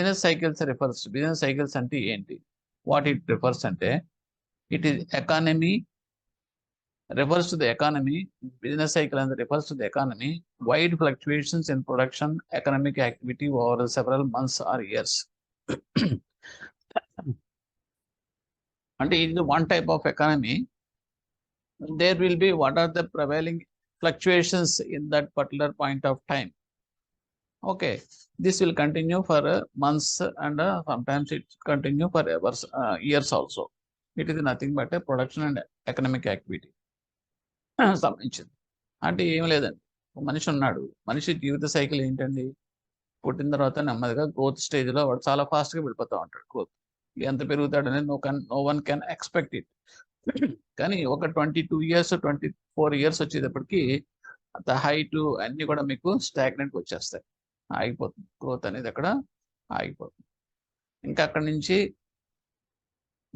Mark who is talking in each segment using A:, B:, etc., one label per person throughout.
A: Business cycles refers business cycles అంటే ఏంటి, what it refers అంటే it is economy refers to the economy. Business cycle and refers to the economy, wide fluctuations in production, economic activity over several months or years. And in the one type of economy, there will be what are the prevailing fluctuations in that particular point of time. Okay, this will continue for months and sometimes it continue for years also. It is nothing but a production and economic activity. సంబంధించింది అంటే ఏం లేదండి. మనిషి ఉన్నాడు, మనిషి జీవిత cycle ఏంటండి, పుట్టిన తర్వాత నెమ్మదిగా గ్రోత్ స్టేజ్లో వాడు చాలా ఫాస్ట్గా వెళ్ళిపోతూ ఉంటాడు. గ్రోత్ ఎంత పెరుగుతాడు అనేది no one can expect it. కానీ ఒక 22 years 24 years వచ్చేటప్పటికి అంత హైట్ అన్నీ కూడా మీకు స్టాగ్నెంట్కి వచ్చేస్తాయి, ఆగిపోతుంది గ్రోత్ అనేది, అక్కడ ఆగిపోతుంది. ఇంకా అక్కడి నుంచి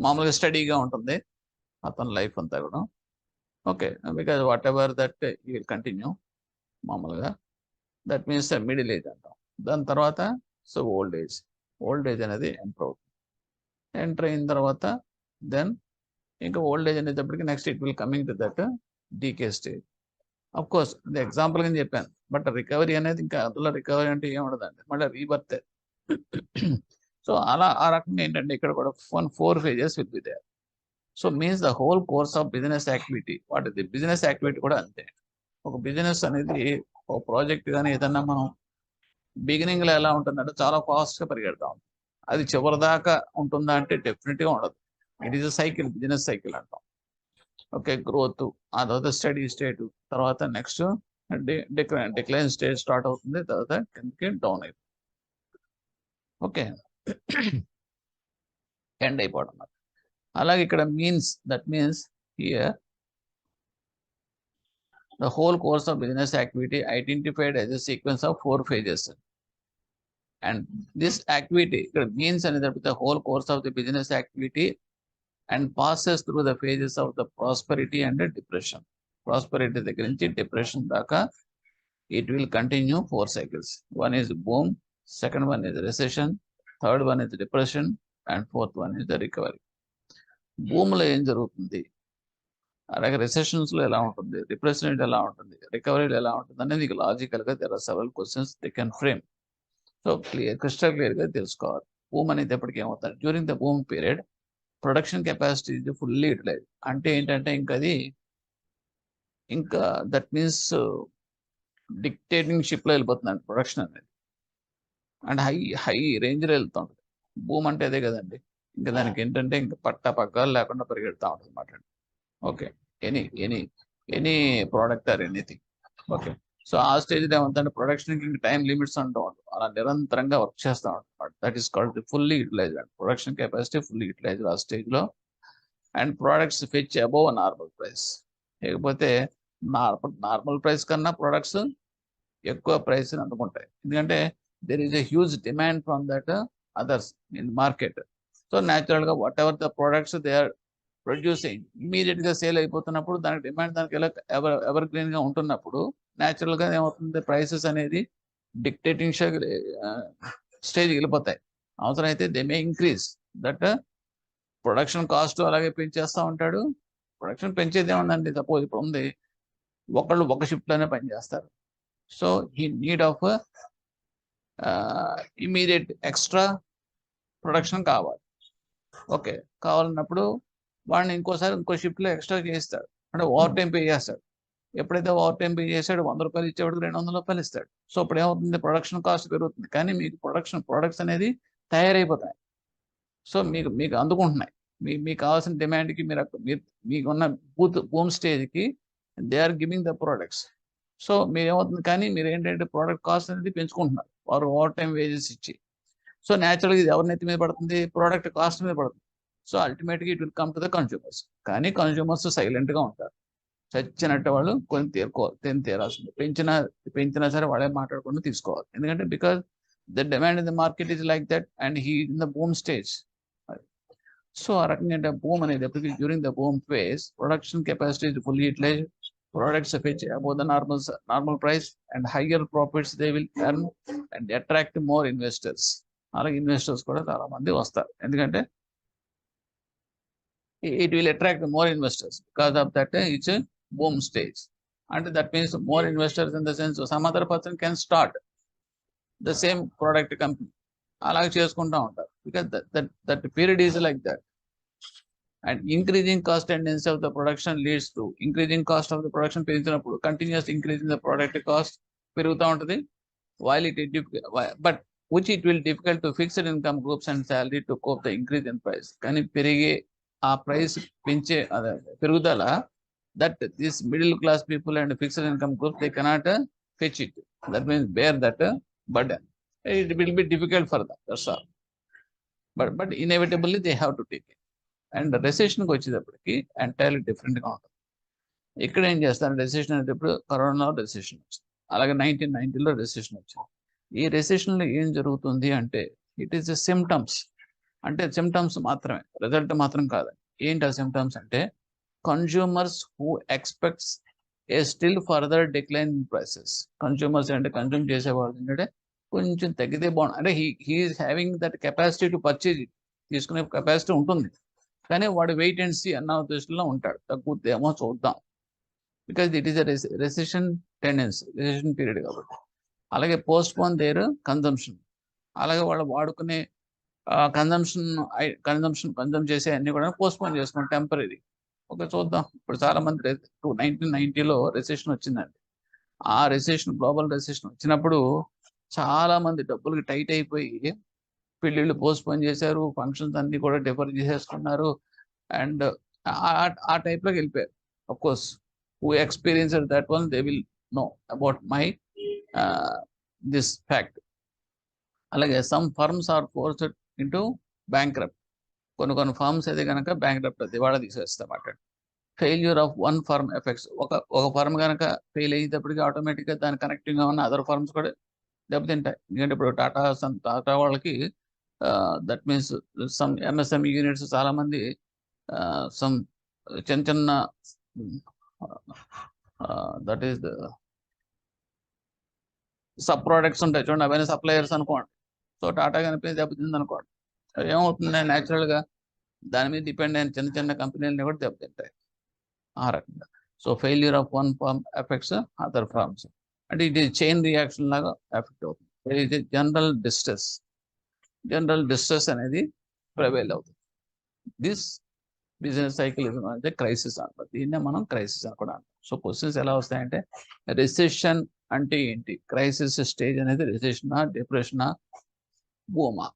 A: మామూలుగా స్టడీగా ఉంటుంది అతని లైఫ్ అంతా కూడా. Okay, because whatever that you will continue మామూలుగా. దట్ మీన్స్ మిడిల్ ఏజ్ అంటాం. దాని తర్వాత సో ఓల్డ్ ఏజ్ అనేది ఎంటర్ అవుతుంది. ఎంటర్ అయిన తర్వాత దెన్ ఇంకా ఓల్డ్ ఏజ్ అనేటప్పటికి next it will coming to that decay stage. Of course అది ఎగ్జాంపుల్ గా చెప్పాను, బట్ రికవరీ అనేది ఇంకా అందులో రికవరీ అంటే ఏముండదండి, మళ్ళీ రీబర్త్. సో అలా ఆ రకంగా ఏంటంటే ఇక్కడ కూడా 4 phases will be there. So means the whole course of business activity. What ఇది బిజినెస్ యాక్టివిటీ కూడా అంతే. ఒక బిజినెస్ అనేది ఒక ప్రాజెక్ట్ కానీ ఏదన్నా మనం బిగినింగ్ లో ఎలా ఉంటుందంటే చాలా ఫాస్ట్ గా పరిగెడతాం, అది చివరి దాకా ఉంటుందా అంటే డెఫినెట్ గా ఉండదు. It is cycle, business cycle అంటాం. ఓకే, గ్రోత్, ఆ తర్వాత స్టడీ స్టేట్, తర్వాత నెక్స్ట్ డిక్లైన్ స్టేజ్ స్టార్ట్ అవుతుంది, తర్వాత కిందకి డౌన్ అయిపోతుంది. ఓకే, ఎండ్ అయిపోవడం. అలాగే ఇక్కడ means, that means here the whole course of business activity identified as a sequence of 4 phases. And this activity means the whole course of the business activity and passes through the phases of the prosperity and the depression. Prosperity దగ్గర నుంచి depression దాకా it will continue 4 cycles. One is boom, second one is recession, third one is depression, and fourth one is the recovery. Boom లో ఏం జరుగుతుంది, అలాగే రెసెషన్స్ లో ఎలా ఉంటుంది, డిప్రెషన్ ఎలా ఉంటుంది, రికవరీలో ఎలా ఉంటుంది అనేది లాజికల్ గా there are several questions they can frame. So crystal clear గా తెలుసుకోవాలి. బూమ్ అనేది ఎప్పటికీ ఏమవుతుంది, during the boom period production capacity ఇది ఫుల్లీ యూటిలైజ్. అంటే ఏంటంటే ఇంకా దట్ మీన్స్ డిక్టేటింగ్ షిప్ లో వెళ్ళిపోతుందండి ప్రొడక్షన్ అనేది, అండ్ హై రేంజ్ లో వెళ్తూ ఉంటుంది. బూమ్ అంటే అదే కదండి, ఇంకా దానికి ఏంటంటే ఇంకా పట్టా పగ్గాలు లేకుండా పరిగెడతా ఉంటుంది అన్నమాట. Okay, any product or anything. Okay, so ఆ స్టేజ్ ఏమంటే ప్రొడక్షన్కి ఇంకా టైం లిమిట్స్ అంటూ ఉంటుంది, అలా నిరంతరంగా వర్క్ చేస్తూ ఉంటుంది. That is called fully utilize. Production capacity fully utilize ఆ స్టేజ్ లో. And products fetch above normal price. లేకపోతే నార్మల్ ప్రైస్ కన్నా ప్రొడక్ట్స్ ఎక్కువ ప్రైస్ అందుకుంటాయి, ఎందుకంటే there is a huge demand from that others in market. So natural గా whatever the products they are producing immediate గా sale అయిపోతున్నప్పుడు దానికి demand దానికి ఎలా ఎవర్ గ్రీన్ గా ఉంటున్నప్పుడు న్యాచురల్ గా ఏమవుతుంది, ప్రైసెస్ అనేది డిక్టేటింగ్ స్టేజ్కి వెళ్ళిపోతాయి. అవసరమైతే they may increase that production cost అలాగే పెంచేస్తూ ఉంటాడు. ప్రొడక్షన్ పెంచేది ఏముందండి, సపోజ్ ఇప్పుడు ఉంది ఒకళ్ళు ఒక షిఫ్ట్ లోనే పనిచేస్తారు. సో ఈ need of immediate extra production కావాలి. ఓకే, కావాలన్నప్పుడు వాడిని ఇంకో షిఫ్ట్ లో ఎక్స్ట్రా చేయిస్తాడు, అంటే ఓవర్ టైం పే చేస్తాడు. ఎప్పుడైతే ఓవర్ టైం పే చేస్తాడు 100 రూపాయలు ఇచ్చేవాడికి 200 రూపాయలు ఇస్తాడు. సో ఇప్పుడు ఏమవుతుంది, ప్రొడక్షన్ కాస్ట్ పెరుగుతుంది, కానీ మీకు ప్రొడక్ట్స్ అనేది తయారైపోతాయి. సో మీకు అందుకుంటున్నాయి, మీకు కావాల్సిన డిమాండ్కి మీకున్న బూమ్ స్టేజ్కి they are giving the products. So మీరు ఏమవుతుంది, కానీ మీరు ఏంటంటే ప్రోడక్ట్ కాస్ట్ అనేది పెంచుకుంటున్నారు వారు ఓవర్ టైం వేజెస్ ఇచ్చి. సో న్యాచురల్గా ఇది ఎవరినైతే మీద పడుతుంది, ప్రోడక్ట్ కాస్ట్ మీద పడుతుంది. సో అల్టిమేట్గా it will come to the consumers. కానీ కన్స్యూమర్స్ సైలెంట్ గా ఉంటారు, చచ్చినట్టు వాళ్ళు కొని తీరాల్సింది. పెంచినా సరే వాళ్ళే మాట్లాడుకుని తీసుకోవాలి, ఎందుకంటే because the demand in the market is like that and he in the boom stage. So ఆ రకంగా అంటే బూమ్ అనేది ఎప్పటికీ during the boom phase production capacity is fully utilise, products fetch above the normal price and higher profits they will earn and attract more investors. అలాగే investors కూడా చాలా మంది వస్తారు, ఎందుకంటే it will attract more investors because of that it's a boom stage, and that means more investors in the sense some other person can start the same product company, అలాగే చేసుకుంటూ ఉంటారు, because that period is like that. And increasing cost tendency of the production leads to increasing cost of the production పెంచినప్పుడు continuous increase in the product cost పెరుగుతూ ఉంటుంది, while but which it will difficult to fixed income groups and salary to cope the increase in price. కానీ పెరిగే ఆ price పెంచే పెరుగుదల, that this middle class people and fixed income groups they cannot fetch it, that means bear that burden. It will be difficult for them, that's all, but inevitably they have to take it. And రెసెషన్కి వచ్చేటప్పటికి entirely డిఫరెంట్గా ఉంటుంది. ఇక్కడ ఏం చేస్తారు, recession అనేటప్పుడు కరోనాలో recession వచ్చింది, అలాగే 1990లో రెసెషన్ వచ్చింది. ఈ రెసెషన్లో ఏం జరుగుతుంది అంటే ఇట్ ఈస్ ద సిమ్టమ్స్, అంటే సిమ్టమ్స్ మాత్రమే, రిజల్ట్ మాత్రం కాదు. ఏంటి ఆ సిమ్టమ్స్ అంటే consumers who expects a still further decline in prices. Consumers అంటే కన్జ్యూమ్ చేసేవాళ్ళు ఏంటంటే కొంచెం తగ్గితే బాగుంది, అంటే he is having that capacity to purchase, తీసుకునే కెపాసిటీ ఉంటుంది, కానీ వాడు వెయిట్ అండ్ సీ అన్న ఉద్దేశంలో ఉంటాడు, తగ్గుద్దేమో చూద్దాం, because it is a recession tendency, recession period కాబట్టి. అలాగే పోస్ట్ పోన్ దేర్ కన్జంప్షన్, అలాగే వాళ్ళు వాడుకునే కన్జంప్షన్ చేసే అన్ని కూడా పోస్ట్ పోన్ చేసుకుని టెంపరీ. ఓకే చూద్దాం, ఇప్పుడు చాలా మంది 1990లో రెసెషన్ వచ్చిందండి. ఆ రెసెషన్, గ్లోబల్ రెసెషన్ వచ్చినప్పుడు చాలా మంది డబ్బులకి టైట్ అయిపోయి పెళ్ళిళ్ళు పోస్ట్ పోన్ చేశారు, ఫంక్షన్స్ అన్ని కూడా డిఫర్ చేసేసుకున్నారు, అండ్ ఆ టైప్లోకి వెళ్ళిపోయారు. Of course who experienced that one they will know about my this fact. అలాగే some firms are forced into bankrupt, కొన్ని ఫర్మ్స్ అయితే కనుక బ్యాంక్రప్ట్ దివాళా తీసేస్తామాట. Failure of one firm effects, ఒక ఫర్మ్ కనుక ఫెయిల్ అయ్యేటప్పటికి ఆటోమేటిక్గా దాని కనెక్టింగ్గా ఉన్న అదర్ ఫర్మ్స్ కూడా దెబ్బతింటాయి. ఎందుకంటే ఇప్పుడు టాటా వాళ్ళకి that means some MSME units చాలా మంది సమ్ చిన్న దట్ ఈస్ సబ్ ప్రోడక్ట్స్ ఉంటాయి చూడండి, అవన్నీ సప్లయర్స్ అనుకోండి. సో టాటా కనిపించి దెబ్బతింది అనుకోండి, ఏమవుతుంది న్యాచురల్గా దాని మీద డిపెండ్ అయిన చిన్న కంపెనీలని కూడా దెబ్బతింటాయి ఆ రకంగా. So failure of one firm effects other firms, అంటే ఇది చైన్ రియాక్షన్ లాగా ఎఫెక్ట్ అవుతుంది. ఇది జనరల్ డిస్ట్రెస్ అనేది ప్రివైల్ అవుతుంది. దిస్ బిజినెస్ సైకిల్ అంటే క్రైసిస్ అంటారు, దీన్నే మనం క్రైసిస్ అని కూడా అంటాం. సో క్వశ్చన్స్ ఎలా వస్తాయంటే రిసెషన్ అంటే ఏంటి, క్రైసిస్ స్టేజ్ అనేది రిసెషనా, డిప్రెషనా, బూమా.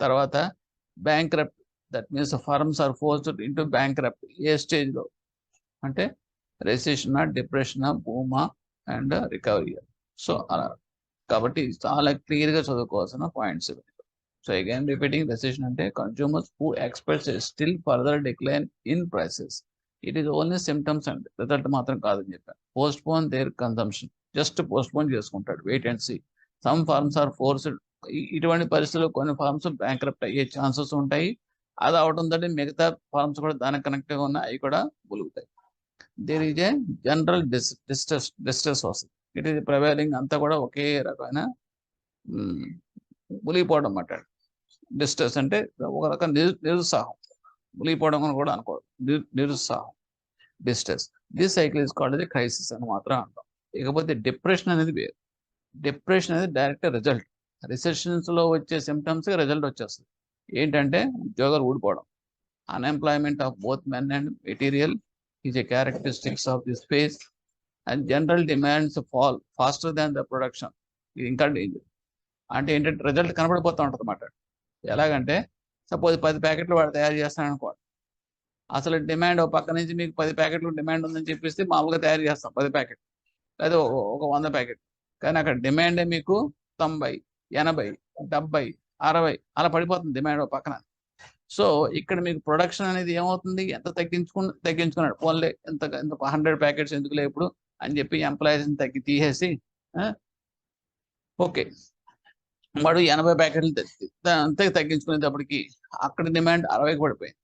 A: తర్వాత bankrupt, that means firms are forced into bankrupt, ఏ స్టేజ్లో అంటే రెసెషనా, డిప్రెషనా, బూమా అండ్ రికవరీ. సో అలా కాబట్టి చాలా క్లియర్గా చదువుకోవాల్సిన points. So again repeating, recession అంటే consumers who expects still further decline in prices. It is only symptoms అండి, రిజల్ట్ మాత్రం కాదని చెప్పాను. Postpone their consumption, just postpone చేసుకుంటాడు, wait and see. Some firms are forced, ఇటువంటి పరిస్థితుల్లో కొన్ని forms bankrupt అయ్యే ఛాన్సెస్ ఉంటాయి. అది అవడంతో మిగతా ఫార్మ్స్ కూడా దానికి కనెక్ట్గా ఉన్నాయి, అవి కూడా బులుగుతాయి. There is a general distress వస్తుంది, ఇట్ ఈస్ ప్రివైలింగ్, అంతా కూడా ఒకే రకమైన మునిగిపోవడం అన్నమాట. డిస్ట్రెస్ అంటే ఒక రకం నిరుత్సాహం, మునిగిపోవడం అని కూడా అనుకోవడం, నిరుత్సాహం, distress. This cycle is called the crisis అని మాత్రం అంటాం. ఇకపోతే డిప్రెషన్ అనేది వేరు. డిప్రెషన్ అనేది డైరెక్ట్ రిజల్ట్, రిసెషన్స్లో వచ్చే సిమ్టమ్స్ రిజల్ట్ వచ్చేస్తుంది. ఏంటంటే ఉద్యోగాలు ఊడిపోవడం, unemployment of both men and material is a characteristics of this phase, and general demands fall faster than the production. ఇది ఇంకా డేంజర్. అంటే ఏంటంటే రిజల్ట్ కనబడిపోతూ ఉంటుంది అన్నమాట. ఎలాగంటే సపోజ్ 10 ప్యాకెట్లు వాడు తయారు చేస్తాను అనుకోండి, అసలు డిమాండ్ ఒక పక్క నుంచి మీకు 10 ప్యాకెట్లు డిమాండ్ ఉందని చెప్పేసి మామూలుగా తయారు చేస్తాం 10 ప్యాకెట్లు, లేదా ఒక 100 ప్యాకెట్లు, కానీ అక్కడ డిమాండే మీకు 90, 80, 70, 60 అలా పడిపోతుంది డిమాండ్ ఒక పక్కన. సో ఇక్కడ మీకు ప్రొడక్షన్ అనేది ఏమవుతుంది, ఎంత తగ్గించుకున్నాడు, పోన్లే ఎంత 100 ప్యాకెట్స్ ఎందుకులే ఇప్పుడు అని చెప్పి ఎంప్లాయీస్ని తీసేసి ఓకే వాడు 80 ప్యాకెట్లు అంతే తగ్గించుకునేటప్పటికి అక్కడ డిమాండ్ 60కి పడిపోయింది,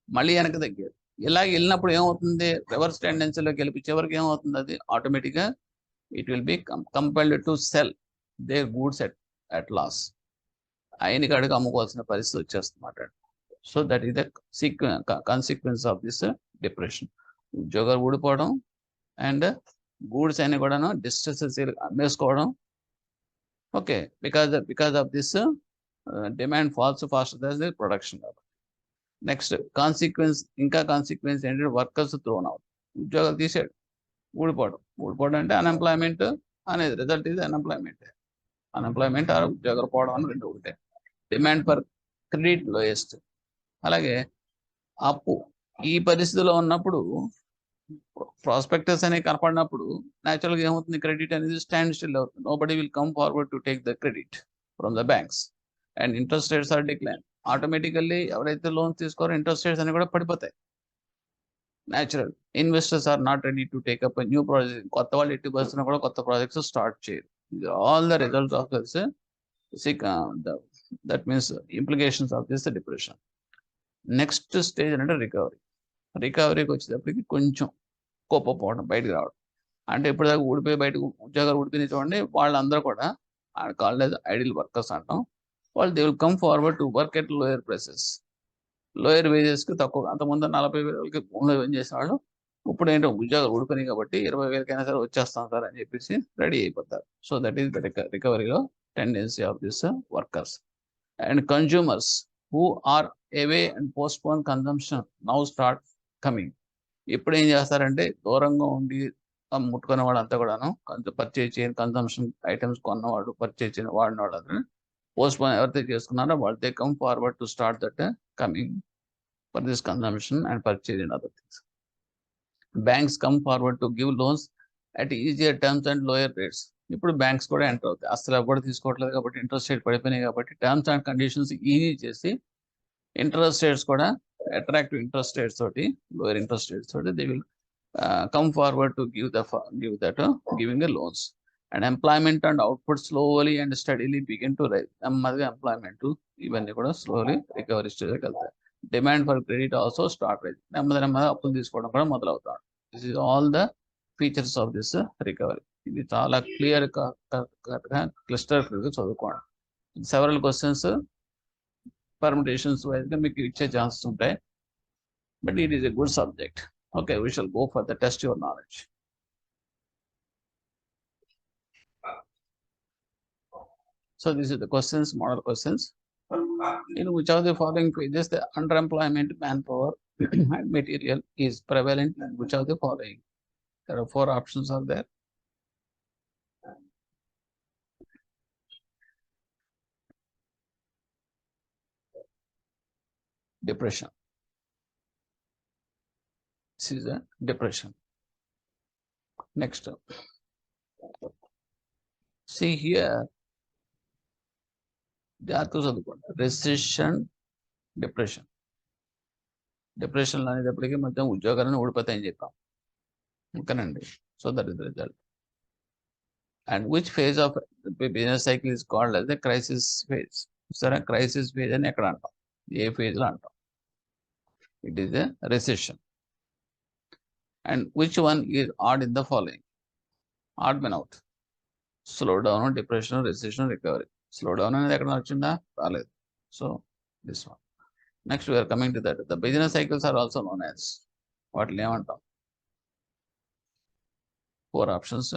A: మళ్ళీ వెనక్కి తగ్గారు. ఇలా వెళ్ళినప్పుడు ఏమవుతుంది, రివర్స్ టెండెన్సీలోకి వెళ్ళిపించే వరకు ఏమవుతుంది, అది ఆటోమేటిక్గా it will be compelled to sell their goods at loss. అయిన కాడికి అమ్ముకోవాల్సిన పరిస్థితి వచ్చేస్తుందన్నమాట. So that is the consequence of this depression. ఉద్యోగాలు ఊడిపోవడం అండ్ గూడ్స్ అన్ని కూడాను డిస్ట్రెస్ అమ్మేసుకోవడం. Okay, because of this demand falls faster than the production. Next consequence, ఇంకా కాన్సిక్వెన్స్ ఏంటంటే వర్కర్స్ థ్రోన్ అవుట్. ఉద్యోగాలు తీసాడు, ఊడిపోవడం అంటే అన్ఎంప్లాయ్మెంట్ అనేది రిజల్ట్ ఇది అన్ఎంప్లాయ్మెంట్ ఆర్ ఉద్యోగాలు పోవడం అని రెండు ఒకటే. Demand for credit lowest. అలాగే అప్పు ఈ పరిస్థితిలో ఉన్నప్పుడు ప్రాస్పెక్టస్ అనేవి కనపడినప్పుడు న్యాచురల్గా ఏమవుతుంది, క్రెడిట్ అనేది స్టాండ్ స్టిల్ అవుతుంది. Nobody will come forward to take the credit from the banks and interest rates are decline. Automatically ఎవరైతే లోన్స్ తీసుకోరో ఇంట్రెస్ట్ రేట్స్ అనేవి కూడా పడిపోతాయి. Natural investors are not ready to take up new project. కొత్త వాళ్ళు ఎట్టి పరిస్థితుల్లో కూడా కొత్త ప్రాజెక్ట్స్ స్టార్ట్ చేయరు. All the results of this that means implications of this depression. Next stage అంటే రికవరీకి వచ్చేటప్పటికి కొంచెం కోపపోవడం, బయటకు రావడం. అంటే ఇప్పటిదాకా ఊడిపోయి బయటకు ఉద్యోగాలు ఊడిపోయిన చూడండి, వాళ్ళందరూ కూడా కాల్డ్ ఐడిల్ వర్కర్స్ అంటాం. వాళ్ళు they will come forward to work at lower prices, lower వేజెస్కి తక్కువ. అంతకుముందు 40,000కి భూమిలో ఏం చేసిన వాళ్ళు ఇప్పుడు ఏంటో ఉద్యోగాలు ఊడిపోయినాయి కాబట్టి 20,000కైనా సరే వచ్చేస్తాం సార్ అని చెప్పేసి రెడీ అయిపోతారు. సో దట్ ఈస్ ద రికవరీలో tendency of this workers. And consumers who are away and postpone consumption now start coming. ఇప్పుడు ఏం చేస్తారంటే దూరంగా ఉండి ముట్టుకునే వాళ్ళంతా కూడాను పర్చేజ్ చేయని కన్జంప్షన్ ఐటమ్స్ కొన్నవాడు, పర్చేజ్ చేయని వాడిన వాళ్ళు పోస్ట్పోన్ ఎవరైతే చేసుకున్నారో వాళ్ళు they come forward to start that coming for this consumption and purchase and other things. Banks come forward to give loans at easier terms and lower rates. ఇప్పుడు banks కూడా enter అవుతాయి. అసలు కూడా తీసుకోవట్లేదు కాబట్టి ఇంట్రెస్ట్ రేట్ పడిపోయినాయి కాబట్టి terms and conditions easy చేసి ఇంట్రెస్ట్ రేట్స్ కూడా అట్రాక్టివ్ ఇంట్రెస్ట్ రేట్స్ తోటి, లోయర్ ఇంట్రెస్ట్ రేట్స్ తోటి they will come forward to give that giving the loans. And employment and output slowly and steadily begin to rise. నెమ్మదిగా employment ఇవన్నీ కూడా slowly recovery స్టేజ్కి వెళ్తాయి. Demand for credit also start rise. నెమ్మదిగా అప్పులు తీసుకోవడం కూడా మొదలవుతాడు. This is all the features of this recovery. ఇది చాలా క్లియర్ క్లిస్టర్ చదువుకోండి. సెవరల్ క్వశ్చన్స్ పర్మిటేషన్స్ వైజ్గా మీకు ఇచ్చే ఛాన్సెస్ ఉంటాయి. But it is a good subject. Okay, we shall go for the test your knowledge. So this is the questions, model questions. In which of the following phases the underemployment, manpower and material is prevalent? In which of the following? There are 4 options are there. Depression. This is a depression. Next up. See here. Recession, depression. Depression అనేటప్పటికీ మొత్తం ఉద్యోగాలను ఊడిపోతాయని చెప్పాం. ఓకేనండి. So that is the result. And which phase of the business cycle is called as the crisis phase? సరే, crisis phase అని ఎక్కడ అంటాం? ఏ phase లో అంటాం? It is a recession. And which one is odd in the following? Odd mean out. Slow down, depression, recession, recovery. Slow down అనేది ఎక్కడ వచ్చిందా? రాలేదు. So this one. Next we are coming to that. The business cycles are also known as వాటిని ఏమంటాం? 4 options.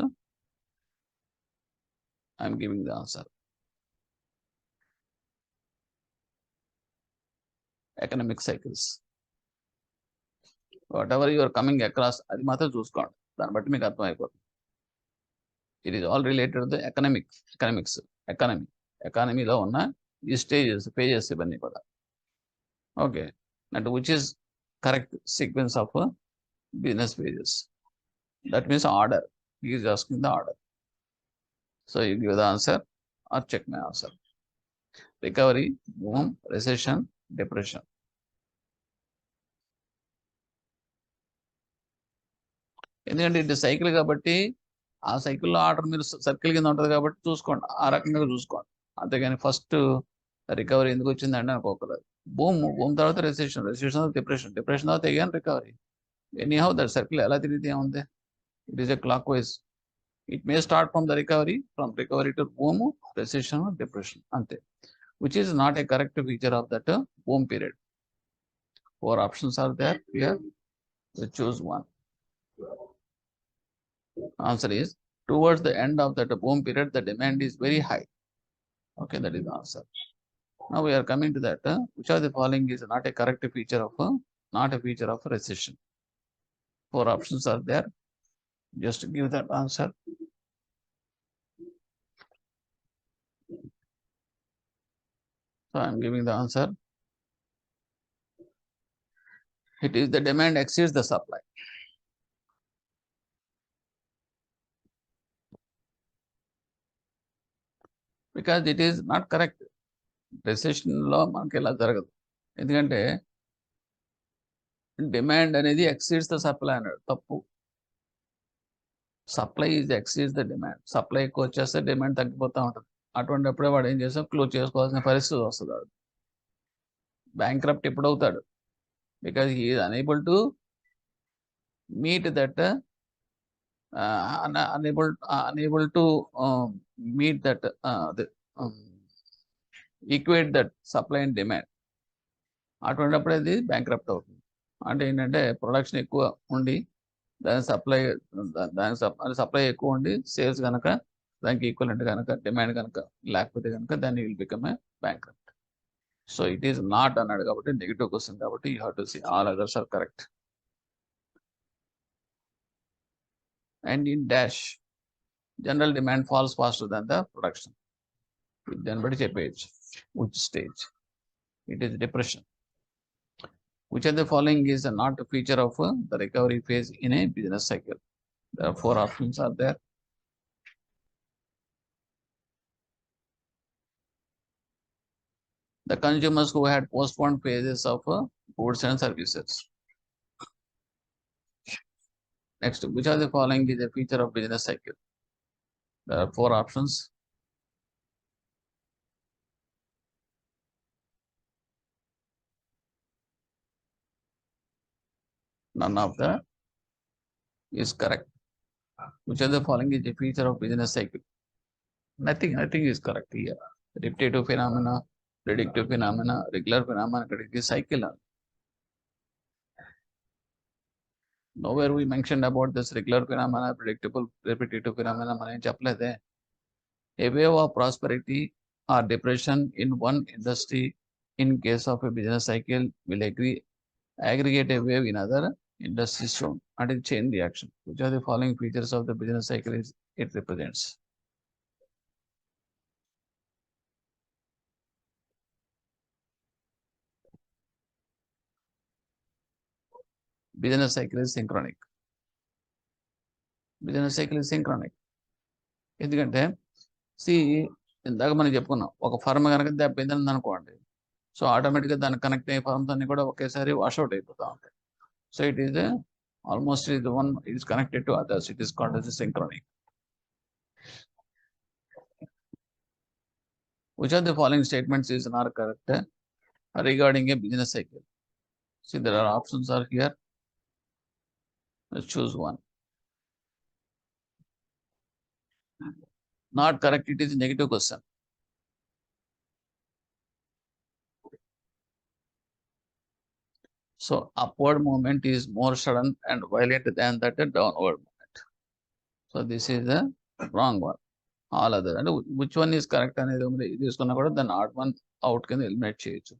A: I am giving the answer. Economic cycles. Whatever you are coming across, అది మాత్రం చూసుకోండి. దాన్ని బట్టి మీకు అర్థమైపోతుంది. It is all related to the economics. ఎకానమీలో ఉన్న ఈ స్టేజెస్, పేజెస్ ఇవన్నీ కూడా. ఓకే, అంటే which is correct sequence of business pages. That means order. He is asking the order. So you give the answer or check my answer. Recovery, boom, recession, depression. ఎందుకంటే ఇది cycle కాబట్టి ఆ సైకిల్లో order మీరు circle కింద ఉంటుంది కాబట్టి చూసుకోండి, ఆ రకంగా చూసుకోండి. అంతేగాని ఫస్ట్ రికవరీ ఎందుకు వచ్చిందండి అనుకోకలేదు. భూమ్ తర్వాత రెసిషన్ తర్వాత డిప్రెషన్ తర్వాత again recovery. Any how that circle ఎలా తిరిగితే ఏముంది? It is a clock wise. It may start from the recovery to boom, recession, depression, అంతే. which is not a correct feature of that boom period. 4 options are there here. We choose one. Answer is towards the end of that boom period, the demand is very high. Okay, that is the answer. Now we are coming to that. Which of the following is not a correct feature of not a feature of a recession? 4 options are there. Just give that answer. So I am giving the answer. It is the demand exceeds the supply. Because it is not correct. Recession లో మనకి ఇలా జరగదు. ఎందుకంటే demand అనేది exceeds the supply అన్నాడు. తప్పు. Supply is exceeds the demand. Supply ఎక్కువ వచ్చేస్తే డిమాండ్ తగ్గిపోతూ ఉంటుంది. అటువంటిప్పుడే వాడు ఏం చేస్తాం, క్లోజ్ చేసుకోవాల్సిన పరిస్థితి వస్తుంది. వాడు బ్యాంక్రప్ట్ ఎప్పుడు అవుతాడు? Because he is unable to meet that unable to meet that equate that supply and demand. అటువంటిప్పుడు అది బ్యాంక్రప్ట్ అవుతుంది. అంటే ఏంటంటే ప్రొడక్షన్ ఎక్కువ ఉండి దాని సప్లై ఎక్కువ ఉండి సేల్స్ కనుక దానికి ఈక్వలెంట్ కనుక డిమాండ్ కనుక లేకపోతే కనుక దాన్ని will become a bankrupt. So it is not అన్నాడు కాబట్టి నెగిటివ్ క్వశ్చన్ కాబట్టి you have to see all others are correct. And in dash, general demand falls faster than the production. Then what is a page? Which stage? It is depression. Which of the following is not a feature of the recovery phase in a business cycle? There are 4 options are there. The consumers who had postponed phases of goods and services. Next, which of the following is a feature of business cycle? There are 4 options. None of them is correct. Which of the following is a feature of business cycle? Nothing is correct here. Repetitive phenomena, predictive phenomena, regular phenomena, cycle. Nowhere we mentioned about this regular phenomena, repetitive phenomena. A wave of prosperity or depression in one industry in case of a business cycle will aggregate a wave in other industries shown and a chain reaction. Which are the following features of the business cycle is it represents? Business cycle is synchronic. Business cycle is synchronic. ఎందుకంటే ఇందాక మనం చెప్పుకున్నాం, ఒక firm కనుక దెబ్బతిందని అనుకోండి, so ఆటోమేటిక్గా దానికి connect అయ్యే ఫర్మ్స్ అన్ని కూడా ఒకేసారి వాష్అవుట్ అయిపోతూ ఉంటాయి. సో ఇట్ ఈస్ ఆల్మోస్ట్ ఇది one it is connected to others. It is called as synchronic. Which of the following statements is not correct regarding a business cycle? See, there are options are here. Let's choose one. Not correct, it is a negative question. So upward movement is more sudden and violent than that downward movement. So this is the wrong one. All other, and which one is correct అనేది తీసుకున్నా కూడా దాన్ని odd one out కింద eliminate చేయొచ్చు.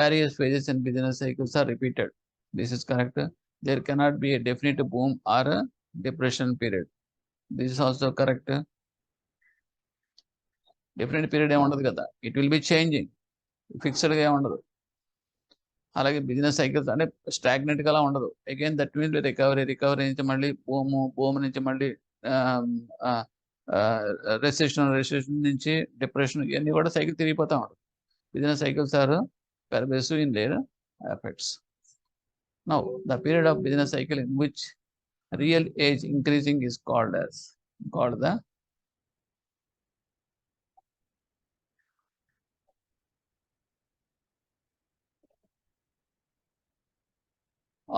A: Various phases in business cycles are repeated. This is correct. There cannot be a definite boom or a depression period. This is also correct. Definite period ఏమి ఉండదు కదా, it will B changing, ఫిక్స్డ్గా ఏమి ఉండదు. అలాగే business cycles అంటే stagnant గా ఉండదు. Again that means recovery నుంచి మళ్ళీ బూమ్ నుంచి మళ్ళీ రెసెషన్ నుంచి డిప్రెషన్, ఇవన్నీ కూడా సైకిల్ తిరిగిపోతా ఉంటుంది. Business cycles are pervasive in their effects. Now, the period of business cycle in which real age increasing is called the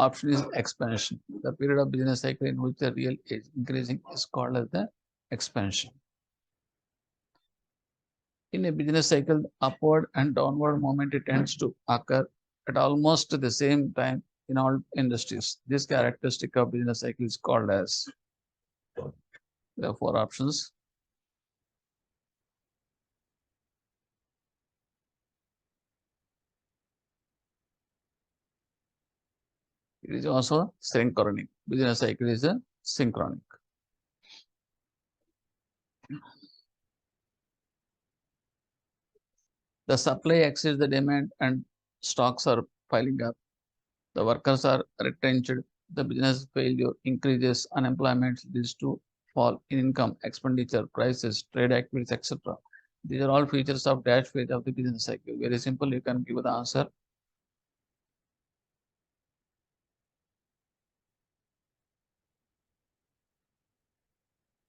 A: option is expansion. The period of business cycle in which the real age increasing is called as the expansion. In a business cycle, upward and downward moment tends to occur at almost the same time in all industries. This characteristic of business cycle is called as, there are 4 options. It is also synchronic. Business cycle is a synchronic. The supply exceeds the demand and stocks are piling up. The workers are retrenched. The business failure increases unemployment, leads to fall in income, expenditure, prices, trade activities, etc. These are all features of dash phase of the business cycle. Very simple, you can give the answer.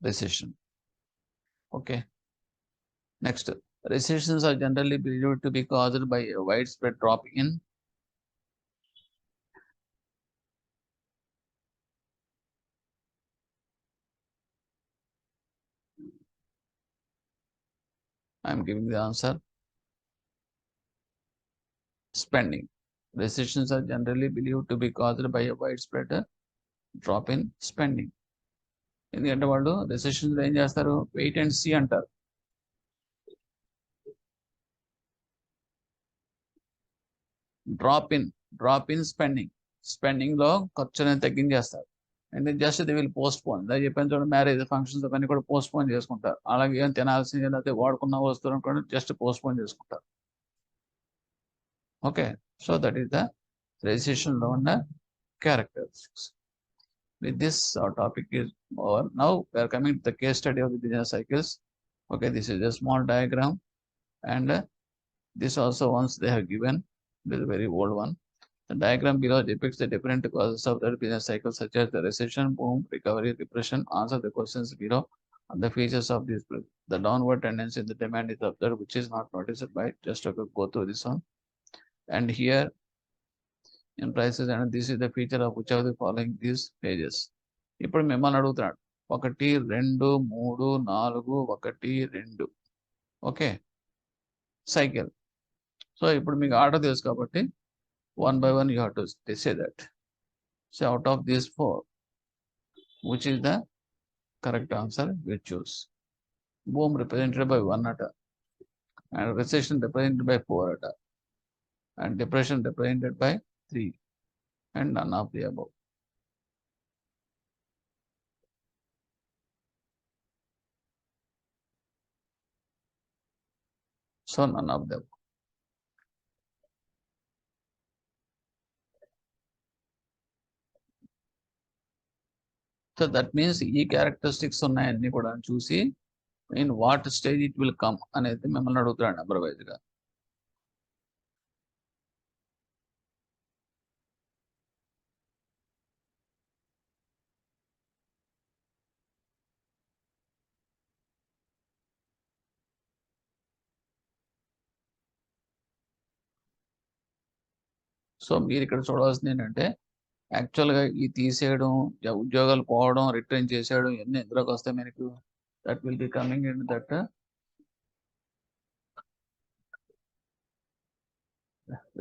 A: Recession. Okay. Next, recessions are generally believed to be caused by a widespread drop in I am giving the answer. Spending. Recessions are generally believed to be caused by a widespread drop in spending. ఎందుకంటే వాళ్ళు recessions ఏం చేస్తారు, wait and see అంటారు. Drop in spending లో ఖర్చు అనేది తగ్గించేస్తారు. And just the will postpone. అదే చెప్పాను చూడండి, మ్యారేజ్ ఫంక్షన్స్ అవన్నీ కూడా పోస్ట్ పోన్ చేసుకుంటారు. అలాగే ఏం తినాల్సింది లేకపోతే వాడుకున్న వస్తువులను కూడా జస్ట్ పోస్ట్ పోన్ చేసుకుంటారు. Okay, so that is the recession లో ఉన్న characteristics. With this, our topic is over. Now we are coming to the case study of the business cycles. Okay, this is a small diagram, and this also once they have given, this is a very old one. The diagram below depicts the different causes of the business cycle, such as the recession, boom, recovery, depression. Answer the questions below and the features of this. The downward tendency in the demand is observed, which is not noticed by just go through this one. And here in prices, and this is the feature of which of the following these pages. ఇప్పుడు మిమ్మల్ని అడుగుతున్నాడు 1 2 3 4 1 2. Okay, cycle. So ఇప్పుడు మీకు order తెలుసు కాబట్టి 1 by 1 you have to say that. So out of these 4, which is the correct answer we choose? Boom represented by 1 at, and recession represented by 4 at, and depression represented by 3, and none of the above. So none of them. So that means ఈ characteristics ఉన్నాయన్నీ కూడా చూసి in what stage it will come అనేది మిమ్మల్ని అడుగుతాడు number wise గా. So మీరు ఇక్కడ చూడవలసింది ఏంటంటే, యాక్చువల్గా ఈ తీసేయడం, ఉద్యోగాలు పోవడం, రిటర్న్ చేసేయడం ఇవన్నీ ఎందులోకి వస్తాయి మనకు? That will be coming in that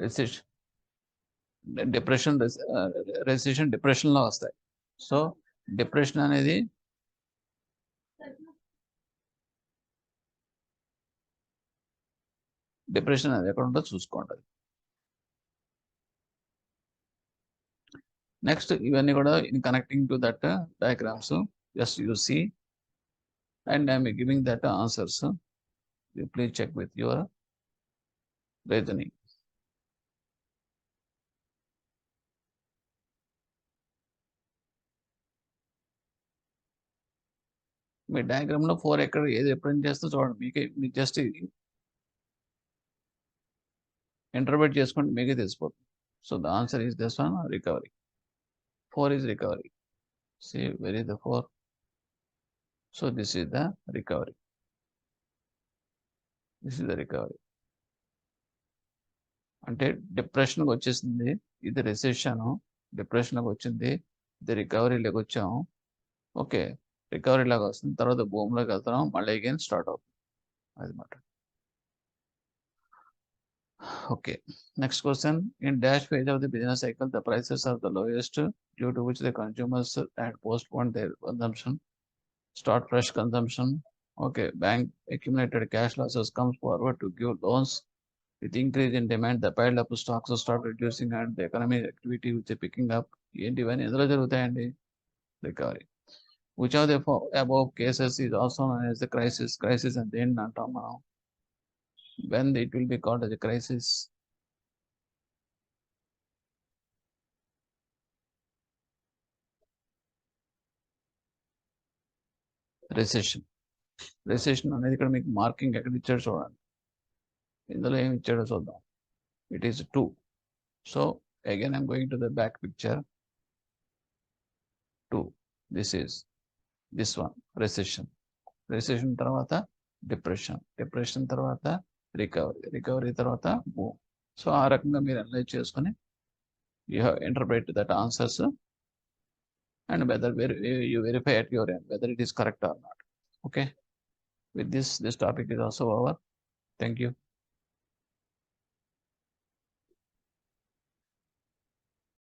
A: recession, depression లో వస్తాయి. సో డిప్రెషన్ అనేది ఎక్కడ ఉంటుందో చూసుకోండి. నెక్స్ట్ ఇవన్నీ కూడా in connecting to that diagrams, just you see and I am giving that answers. You please check with your reasoning. Me diagram లో 4 ఎక్కడ ఏది రిప్రజెంట్ చేస్తూ చూడండి, మీకు జస్ట్ ఇంటర్ప్రెట్ చేసుకోండి, మీకే తెలిసిపోతుంది. So the answer is this one, recovery. 4 is recovery. See where is the 4? So this is the recovery. This is the recovery. అంటే డిప్రెషన్కి వచ్చేసింది, ఇది రెసెషన్. డిప్రెషన్కి వచ్చింది, ఇది రికవరీలోకి వచ్చాము. ఓకే, రికవరీ లాగా వస్తుంది, తర్వాత భూమిలోకి వెళ్తున్నాం, మళ్ళీ అగైన్ స్టార్ట్ అవుతుంది. అది మాట. Okay. Next question. In dash phase of the business cycle, the prices are the lowest, due to which the consumers had postponed their consumption, start fresh consumption. Okay. Bank accumulated cash losses comes forward to give loans. With increase in demand, the piled up stocks start reducing and the economic activity which is picking up. ఏంటి ఇవన్నీ ఎందులో జరుగుతాయండి? Recovery. Which of the above cases is also known as the crisis? Crisis and then అంటాం మనం. When it will be called as a crisis? Recession. Recession అనేది ఇక్కడ మీకు marking ఎక్కడ ఇచ్చాడు చూడండి. ఇందులో ఏమి ఇచ్చాడో చూద్దాం. It is 2. So again I'm going to the back picture. 2. This is this one, recession. Recession తర్వాత depression. Depression తర్వాత recovery. Recovery తర్వాత boom. సో ఆ రకంగా మీరు అనలైజ్ చేసుకొని you have interpret that answers and whether you verify at your end whether it is correct or not. Okay. With this topic is also over. Thank you.